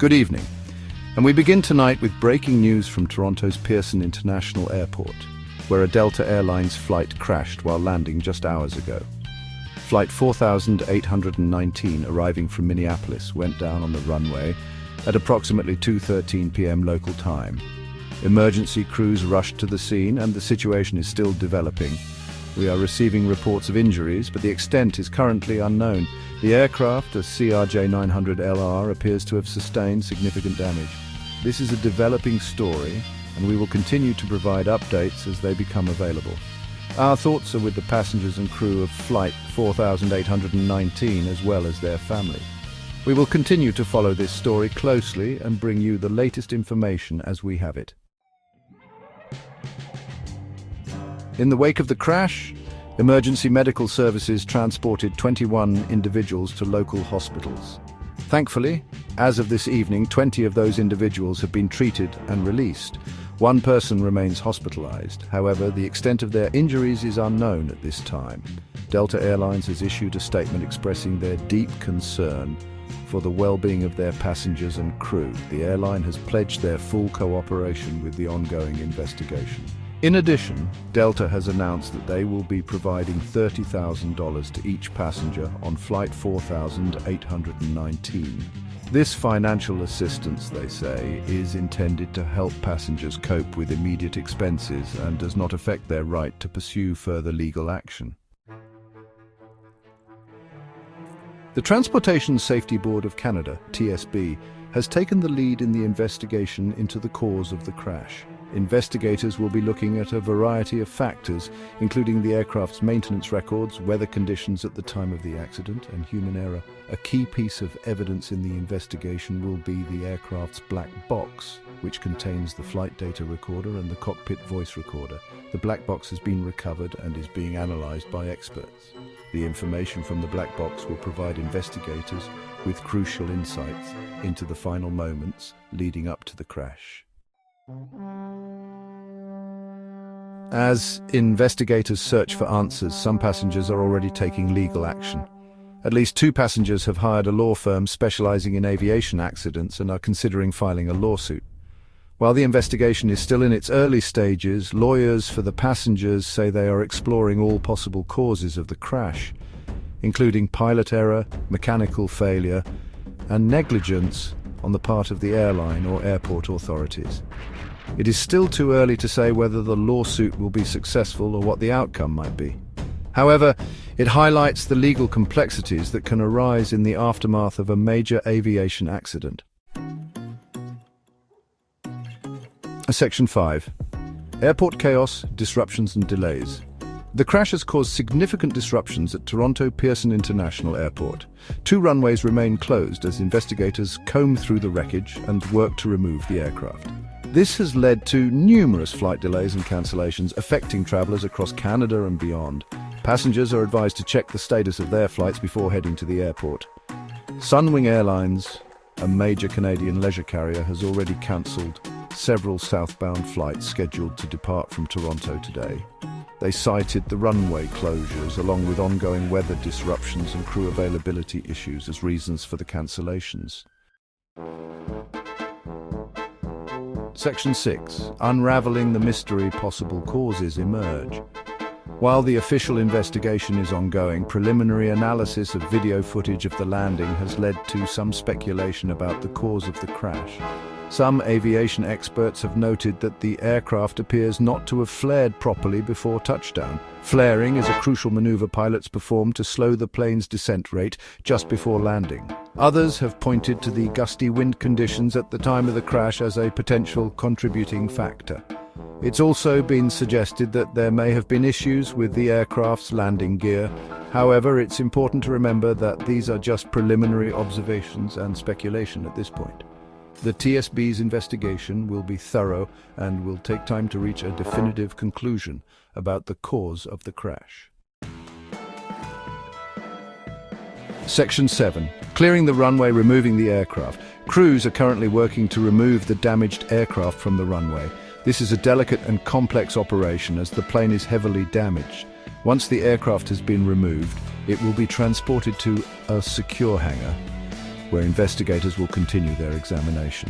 Good evening, and we begin tonight with breaking news from Toronto's Pearson International Airport, where a Delta Airlines flight crashed while landing just hours ago. Flight 4819, arriving from Minneapolis, went down on the runway at approximately 2:13 p.m. local time. Emergency crews rushed to the scene, and the situation is still developing. We are receiving reports of injuries, but the extent is currently unknown. The aircraft, a CRJ-900LR, appears to have sustained significant damage. This is a developing story, and we will continue to provide updates as they become available. Our thoughts are with the passengers and crew of Flight 4819 as well as their families. We will continue to follow this story closely and bring you the latest information as we have it. In the wake of the crash, emergency medical services transported 21 individuals to local hospitals. Thankfully, as of this evening, 20 of those individuals have been treated and released. One person remains hospitalized. However, the extent of their injuries is unknown at this time. Delta Airlines has issued a statement expressing their deep concern for the well-being of their passengers and crew. The airline has pledged their full cooperation with the ongoing investigation. In addition, Delta has announced that they will be providing $30,000 to each passenger on Flight 4819. This financial assistance, they say, is intended to help passengers cope with immediate expenses and does not affect their right to pursue further legal action. The Transportation Safety Board of Canada, TSB, has taken the lead in the investigation into the cause of the crash. Investigators will be looking at a variety of factors, including the aircraft's maintenance records, weather conditions at the time of the accident, and human error. A key piece of evidence in the investigation will be the aircraft's black box, which contains the flight data recorder and the cockpit voice recorder. The black box has been recovered and is being analyzed by experts. The information from the black box will provide investigators with crucial insights into the final moments leading up to the crash. As investigators search for answers, some passengers are already taking legal action. At least 2 passengers have hired a law firm specializing in aviation accidents and are considering filing a lawsuit. While the investigation is still in its early stages, lawyers for the passengers say they are exploring all possible causes of the crash, including pilot error, mechanical failure, and negligence on the part of the airline or airport authorities. It is still too early to say whether the lawsuit will be successful or what the outcome might be. However, it highlights the legal complexities that can arise in the aftermath of a major aviation accident. Section 5. Airport chaos, disruptions and delays. The crash has caused significant disruptions at Toronto Pearson International Airport. 2 runways remain closed as investigators comb through the wreckage and work to remove the aircraft. This has led to numerous flight delays and cancellations, affecting travelers across Canada and beyond. Passengers are advised to check the status of their flights before heading to the airport. Sunwing Airlines, a major Canadian leisure carrier, has already cancelled several southbound flights scheduled to depart from Toronto today. They cited the runway closures along with ongoing weather disruptions and crew availability issues as reasons for the cancellations. Section 6. Unraveling the mystery, possible causes emerge. While the official investigation is ongoing, preliminary analysis of video footage of the landing has led to some speculation about the cause of the crash. Some aviation experts have noted that the aircraft appears not to have flared properly before touchdown. Flaring is a crucial maneuver pilots perform to slow the plane's descent rate just before landing. Others have pointed to the gusty wind conditions at the time of the crash as a potential contributing factor. It's also been suggested that there may have been issues with the aircraft's landing gear. However, it's important to remember that these are just preliminary observations and speculation at this point. The TSB's investigation will be thorough and will take time to reach a definitive conclusion about the cause of the crash. Section 7. Clearing the runway, removing the aircraft. Crews are currently working to remove the damaged aircraft from the runway. This is a delicate and complex operation as the plane is heavily damaged. Once the aircraft has been removed, it will be transported to a secure hangar where investigators will continue their examination.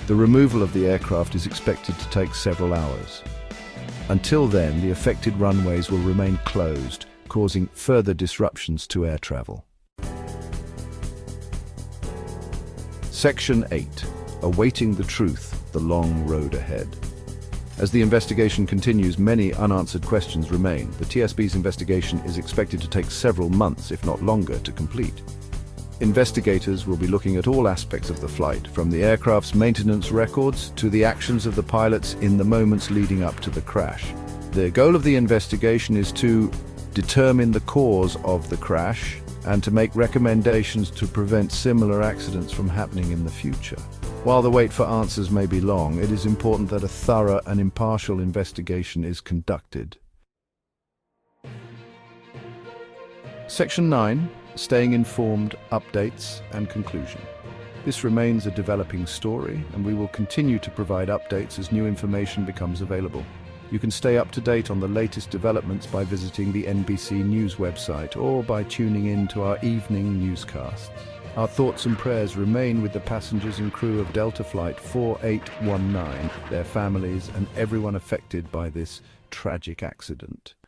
The removal of the aircraft is expected to take several hours. Until then, the affected runways will remain closed, causing further disruptions to air travel. Section 8. Awaiting the truth, the long road ahead. As the investigation continues, many unanswered questions remain. The TSB's investigation is expected to take several months, if not longer, to complete. Investigators will be looking at all aspects of the flight, from the aircraft's maintenance records to the actions of the pilots in the moments leading up to the crash. The goal of the investigation is to determine the cause of the crash and to make recommendations to prevent similar accidents from happening in the future. While the wait for answers may be long, it is important that a thorough and impartial investigation is conducted. Section 9. Staying informed, updates and conclusion. This remains a developing story, and we will continue to provide updates as new information becomes available. You can stay up to date on the latest developments by visiting the NBC News website or by tuning in to our evening newscasts. Our thoughts and prayers remain with the passengers and crew of Delta Flight 4819, their families and everyone affected by this tragic accident.